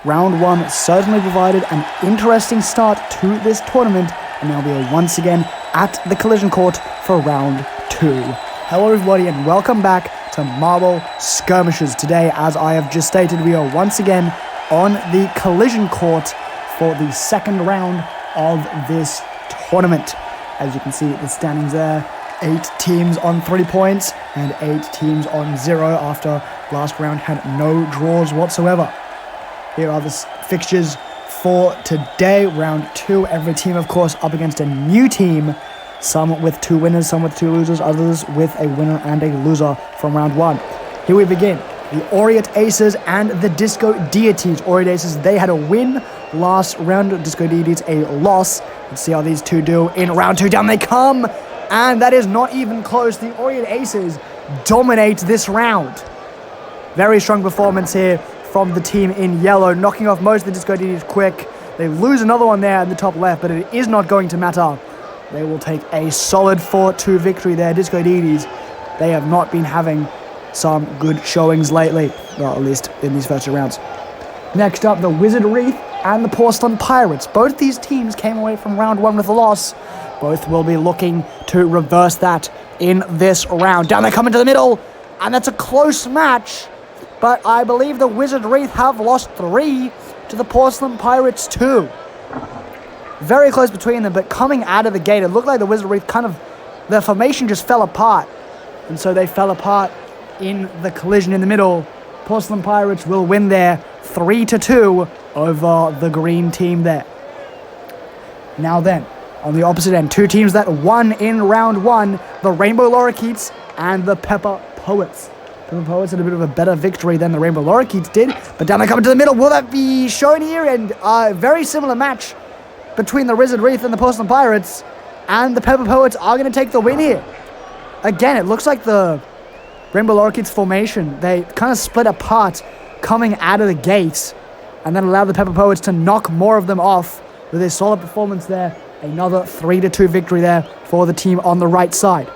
Round 1 certainly provided an interesting start to this tournament, and now we are once again at the collision court for round 2. Hello everybody and welcome back to Marble Skirmishers. Today, as I have just stated, we are once again on the collision court for the second round of this tournament. As you can see, the standings there, 8 teams on 3 points and 8 teams on 0 after last round had no draws whatsoever. Here are the fixtures for today, round 2. Every team, of course, up against a new team. Some with 2 winners, some with 2 losers, others with a winner and a loser from round 1. Here we begin. The Aureate Aces and the Disco Deities. Aureate Aces, they had a win last round. Disco Deities, a loss. Let's see how these two do in round 2. Down they come. And that is not even close. The Aureate Aces dominate this round. Very strong performance here from the team in yellow, knocking off most of the Disco Deities quick. They lose another one there in the top left, but it is not going to matter. They will take a solid 4-2 victory there. Disco Deities, they have not been having some good showings lately, well, at least in these first 2 rounds. Next up, the Wizard Wreath and the Porcelain Pirates. Both these teams came away from round 1 with a loss. Both will be looking to reverse that in this round. Down they come into the middle, and that's a close match. But I believe the Wizard Wreath have lost 3 to the Porcelain Pirates 2. Very close between them, but coming out of the gate, it looked like the Wizard Wreath their formation just fell apart. And so they fell apart in the collision in the middle. Porcelain Pirates will win there 3-2 over the green team there. Now then, on the opposite end, 2 teams that won in round 1, the Rainbow Lorikeets and the Pepper Poets. The Poets had a bit of a better victory than the Rainbow Lorikeets did, but down they come into the middle. Will that be shown here? And a very similar match between the Wizard Wreath and the Porcelain Pirates, and the Pepper Poets are going to take the win here. Again, it looks like the Rainbow Lorikeets formation, they kind of split apart coming out of the gates, and then allowed the Pepper Poets to knock more of them off with a solid performance there. Another 3-2 victory there for the team on the right side.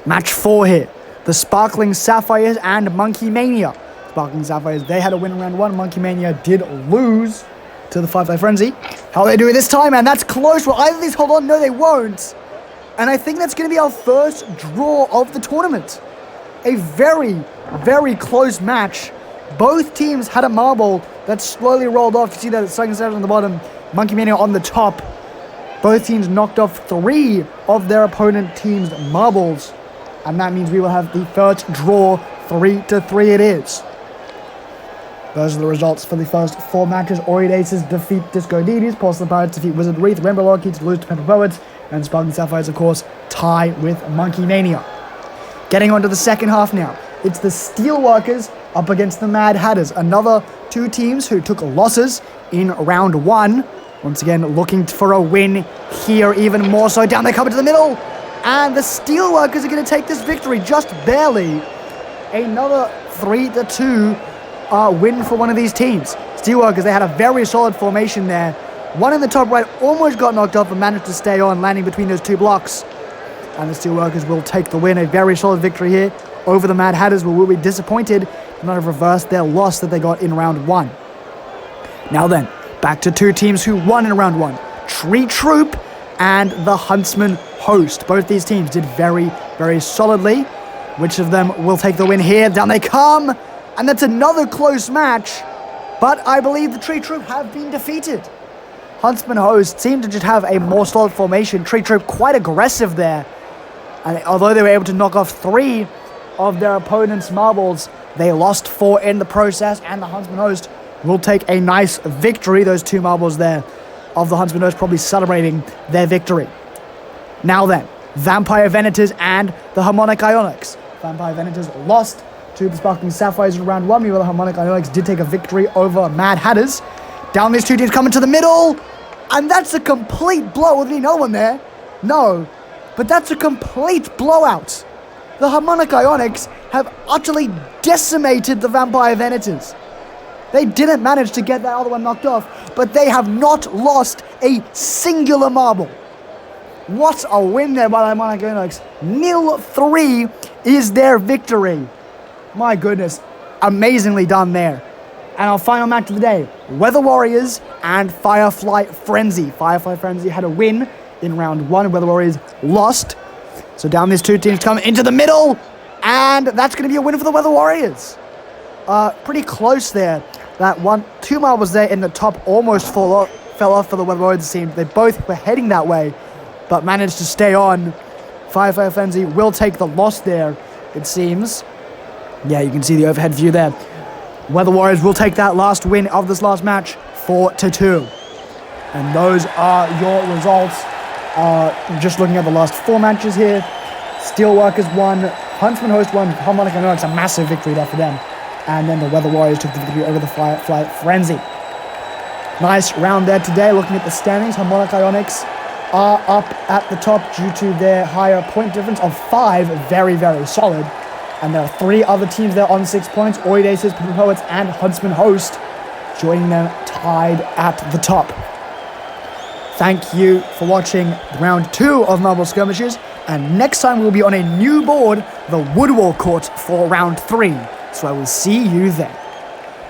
Match 4 here. The Sparkling Sapphires and Monkey Mania. Sparkling Sapphires, they had a win in round 1. Monkey Mania did lose to the Firefly Frenzy. How are they doing this time? And that's close. Will either of these hold on? No, they won't. And I think that's going to be our first draw of the tournament. A very, very close match. Both teams had a marble that slowly rolled off. You see that Sparkling Sapphires on the bottom, Monkey Mania on the top. Both teams knocked off 3 of their opponent team's marbles. And that means we will have the first draw, 3-3 it is. Those are the results for the first 4 matches. Aureate Aces defeat Disco Deities, Porcelain Pirates defeat Wizard Wreath, Rainbow Lorikeets lose to Pepper Poets, and Sparkling Sapphires, of course, tie with Monkey Mania. Getting on to the second half now. It's the Steelworkers up against the Mad Hatters. Another 2 teams who took losses in round 1. Once again, looking for a win here even more so. Down they come into the middle. And the Steelworkers are going to take this victory just barely. Another 3-2 win for one of these teams. Steelworkers, they had a very solid formation there. One in the top right almost got knocked off but managed to stay on, landing between those 2 blocks. And the Steelworkers will take the win. A very solid victory here over the Mad Hatters, who will be disappointed to not have reversed their loss that they got in round 1. Now then, back to 2 teams who won in round 1. Tree Troop and the Huntsman Host. Both these teams did very, very solidly. Which of them will take the win here? Down they come! And that's another close match. But I believe the Tree Troop have been defeated. Huntsman Host seemed to just have a more solid formation. Tree Troop quite aggressive there. And although they were able to knock off 3 of their opponent's marbles, they lost 4 in the process. And the Huntsman Host will take a nice victory. Those 2 marbles there of the Huntsman Host probably celebrating their victory. Now then, Vampire Venators and the Harmonic Ionics. Vampire Venators lost to the Sparkling Sapphires in round 1. Meanwhile, the Harmonic Ionics did take a victory over Mad Hatters. Down these 2 teams coming to the middle. And that's a complete blow. Will there be another one there? No. But that's a complete blowout. The Harmonic Ionics have utterly decimated the Vampire Venators. They didn't manage to get that other one knocked off, but they have not lost a singular marble. What a win there by the Harmonic Ionics. 0-3 is their victory. My goodness, amazingly done there. And our final match of the day, Weather Warriors and Firefly Frenzy. Firefly Frenzy had a win in round 1. Weather Warriors lost. So down these two teams come into the middle. And that's going to be a win for the Weather Warriors. Pretty close there. That 2 marbles there in the top almost fell off for the Weather Warriors team. They both were heading that way, but managed to stay on. Firefly Frenzy will take the loss there, it seems. Yeah, you can see the overhead view there. Weather Warriors will take that last win of this last match, 4-2. And those are your results. Just looking at the last 4 matches here. Steelworkers won, Huntsman Host won, Harmonic Onyx, a massive victory there for them. And then the Weather Warriors took the victory over the Firefly Frenzy. Nice round there today. Looking at the standings, Harmonic Ionics are up at the top due to their higher point difference of 5. Very, very solid. And there are 3 other teams there on 6 points. Oid Aces, Purple Poets, and Huntsman Host joining them tied at the top. Thank you for watching round 2 of Marble Skirmishers. And next time we'll be on a new board, the Woodwall Court, for round 3. So I will see you then.